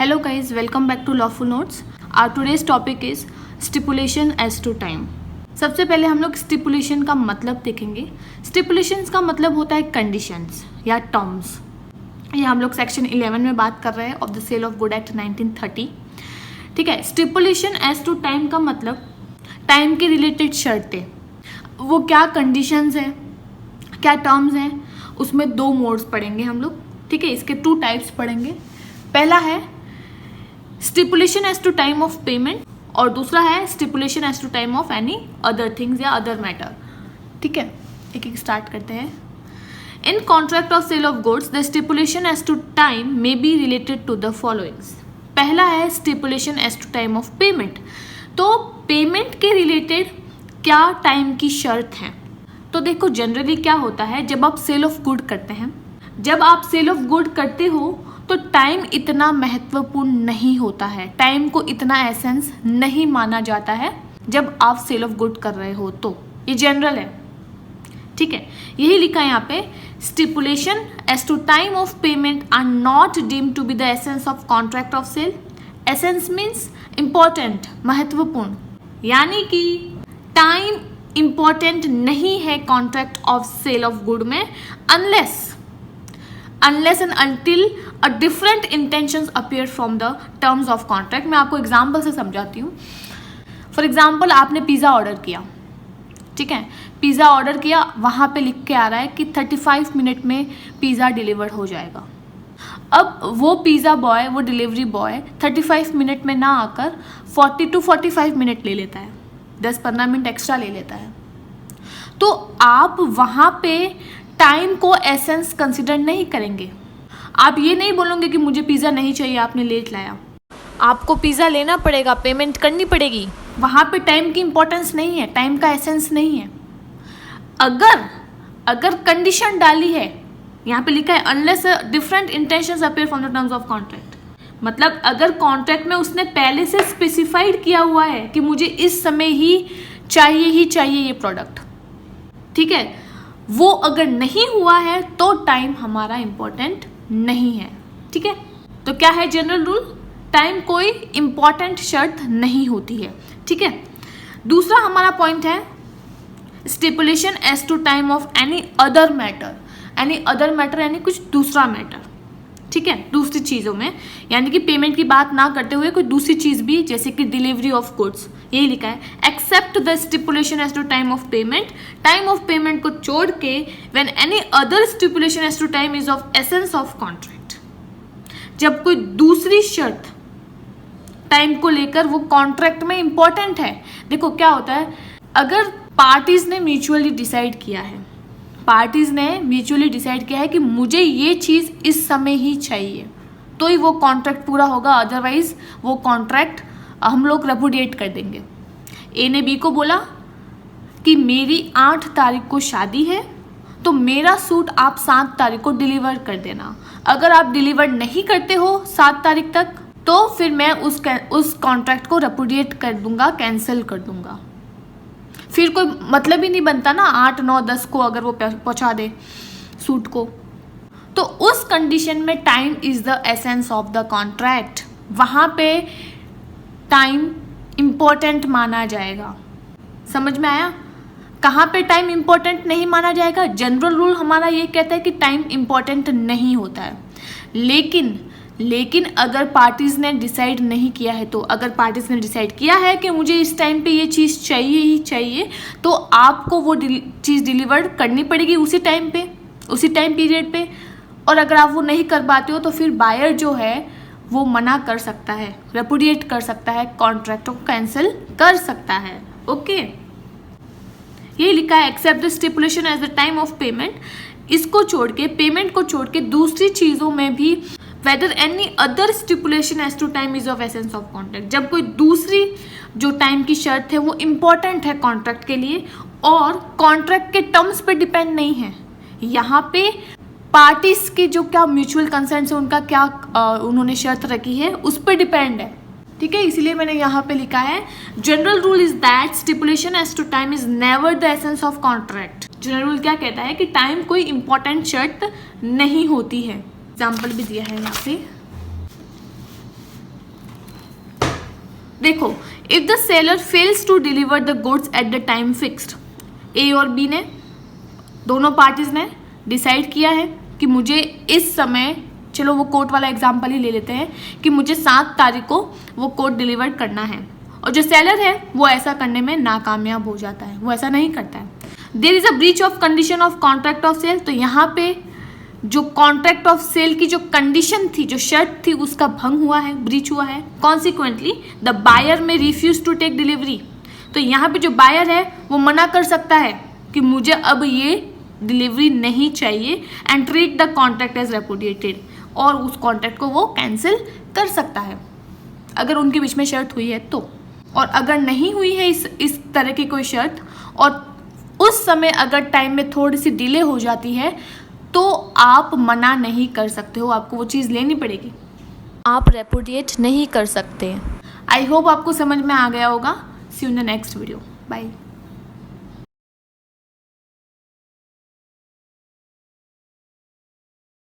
Hello guys, welcome back to Lawful Notes. Our today's topic is stipulation as to time. सबसे पहले हम लोग stipulation का मतलब देखेंगे. स्टिपुलेशंस का मतलब होता है कंडीशंस या टर्म्स. ये हम लोग सेक्शन 11 में बात कर रहे हैं of the sale of good act 1930. ठीक है. स्टिपुलेशन एज टू टाइम का मतलब टाइम के रिलेटेड शर्तें, वो क्या कंडीशंस हैं, क्या टर्म्स हैं, उसमें दो मोड्स पढ़ेंगे हम लोग. ठीक है. इसके 2 टाइप्स पढ़ेंगे. पहला है stipulation as to time of payment और दूसरा है stipulation as to time of any other things या अदर मैटर. ठीक है. एक एक स्टार्ट करते हैं. In contract of sale of goods the stipulation as to time may be related to the followings. पहला है stipulation as to time of payment. तो पेमेंट के रिलेटेड क्या टाइम की शर्त है. तो देखो जनरली क्या होता है, जब आप सेल ऑफ गुड करते हैं, जब आप सेल ऑफ गुड करते हो तो टाइम इतना महत्वपूर्ण नहीं होता है, टाइम को इतना एसेंस नहीं माना जाता है जब आप सेल ऑफ गुड कर रहे हो. तो ये जनरल है. ठीक है. यही लिखा है यहाँ पे, stipulation as to time of payment are not deemed to be the essence of contract of sale. Essence means important, महत्वपूर्ण, यानी कि टाइम इम्पॉर्टेंट नहीं है contract of sale of good में unless and until a different intentions appear from the terms of contract. मैं आपको example से समझाती हूँ. फॉर एग्जाम्पल आपने पिज़्ज़ा ऑर्डर किया. ठीक है. पिज़्ज़ा ऑर्डर किया, वहाँ पे लिख के आ रहा है कि 35 मिनट में पिज़्ज़ा डिलीवर हो जाएगा. अब वो पिज़्ज़ा बॉय, वो डिलीवरी बॉय 35 मिनट में ना आकर 40 to 45 मिनट ले लेता है, 10-15 मिनट एक्स्ट्रा ले लेता है. तो आप वहाँ पे टाइम को एसेंस कंसिडर नहीं करेंगे. आप ये नहीं बोलोगे कि मुझे पिज़्ज़ा नहीं चाहिए, आपने लेट लाया, आपको पिज़्ज़ा लेना पड़ेगा, पेमेंट करनी पड़ेगी. वहाँ पे टाइम की इंपॉर्टेंस नहीं है, टाइम का एसेंस नहीं है. अगर कंडीशन डाली है, यहाँ पे लिखा है unless different intentions appear from the terms of contract, मतलब अगर कॉन्ट्रैक्ट में उसने पहले से स्पेसिफाइड किया हुआ है कि मुझे इस समय ही चाहिए ये प्रोडक्ट. ठीक है. वो अगर नहीं हुआ है तो टाइम हमारा इम्पोर्टेंट नहीं है. ठीक है. तो क्या है जनरल रूल, टाइम कोई इम्पॉर्टेंट शर्त नहीं होती है. ठीक है. दूसरा हमारा पॉइंट है stipulation as to time of any other matter. Any other matter यानी कुछ दूसरा मैटर. ठीक है. दूसरी चीज़ों में, यानी कि पेमेंट की बात ना करते हुए कोई दूसरी चीज़ भी, जैसे कि डिलीवरी ऑफ गुड्स. यही लिखा है except the stipulation as to time of payment. Time of payment को छोड़ के when any other stipulation as to time is of essence of contract. जब कोई दूसरी शर्त टाइम को लेकर वो कॉन्ट्रैक्ट में इंपॉर्टेंट है. देखो क्या होता है, अगर पार्टीज ने म्यूचुअली डिसाइड किया है, कि मुझे ये चीज़ इस समय ही चाहिए, तो ही वो कॉन्ट्रैक्ट पूरा होगा, अदरवाइज वो कॉन्ट्रैक्ट हम लोग रेपुडिएट कर देंगे. ए ने बी को बोला कि मेरी 8 तारीख को शादी है, तो मेरा सूट आप 7 तारीख को डिलीवर कर देना. अगर आप डिलीवर नहीं करते हो 7 तारीख तक, तो फिर मैं उस कॉन्ट्रैक्ट को रेपुडिएट कर दूंगा, कैंसिल कर दूंगा. फिर कोई मतलब ही नहीं बनता ना 8, 9, 10 को अगर वो पहुंचा दे सूट को. तो उस कंडीशन में time is the essence of the contract. वहाँ पे टाइम इम्पोर्टेंट माना जाएगा. समझ में आया. कहाँ पे टाइम इम्पोर्टेंट नहीं माना जाएगा. जनरल रूल हमारा ये कहता है कि टाइम इम्पोर्टेंट नहीं होता है. लेकिन अगर पार्टीज़ ने डिसाइड नहीं किया है, तो अगर पार्टीज़ ने डिसाइड किया है कि मुझे इस टाइम पे ये चीज़ चाहिए ही चाहिए, तो आपको वो चीज़ डिलीवर करनी पड़ेगी उसी टाइम पीरियड पे. और अगर आप वो नहीं कर पाते हो तो फिर बायर जो है वो मना कर सकता है, रेपुडिएट कर सकता है, कॉन्ट्रैक्ट को कैंसिल कर सकता है. ओके. ये लिखा है except the stipulation as the time of payment. इसको छोड़ के, पेमेंट को छोड़ के दूसरी चीज़ों में भी whether any other stipulation as to time is of essence of contract. जब कोई दूसरी जो टाइम की शर्त है वो इम्पॉर्टेंट है कॉन्ट्रैक्ट के लिए और कॉन्ट्रैक्ट के टर्म्स पे डिपेंड नहीं है. यहाँ पे पार्टीज के जो क्या म्यूचुअल कंसर्न है, उनका क्या उन्होंने शर्त रखी है, उस पर डिपेंड है. ठीक है. इसीलिए मैंने यहाँ पे लिखा है general rule is that stipulation as to time is never the essence of contract. General rule क्या कहता है कि टाइम कोई इंपॉर्टेंट शर्त नहीं होती है. एग्जाम्पल भी दिया है यहाँ पे. देखो, if the seller fails to deliver the goods at the time fixed, A और बी ने, दोनों पार्टीज ने डिसाइड किया है कि मुझे इस समय, चलो वो कोट वाला एग्जाम्पल ही ले लेते हैं, कि मुझे 7 तारीख को वो कोट डिलीवर करना है, और जो सेलर है वो ऐसा करने में नाकामयाब हो जाता है, वो ऐसा नहीं करता है। There is a breach of condition of contract of sale, तो यहाँ पे जो कॉन्ट्रैक्ट ऑफ सेल की जो कंडीशन थी, जो शर्त थी, उसका भंग हुआ है, ब्रीच हुआ है। कॉन्सिक्वेंटली द बायर में रिफ्यूज टू टेक डिलीवरी, तो यहाँ पे जो बायर है वो मना कर सकता है कि मुझे अब ये डिलीवरी नहीं चाहिए, and treat the contract as repudiated, और उस कॉन्ट्रैक्ट को वो कैंसिल कर सकता है अगर उनके बीच में शर्त हुई है तो। और अगर नहीं हुई है इस तरह की कोई शर्त, और उस समय अगर टाइम में थोड़ी सी डिले हो जाती है, तो आप मना नहीं कर सकते हो, आपको वो चीज़ लेनी पड़ेगी, आप रेपुडिएट नहीं कर सकते। आई होप आपको समझ में आ गया होगा। See you in the next video, bye.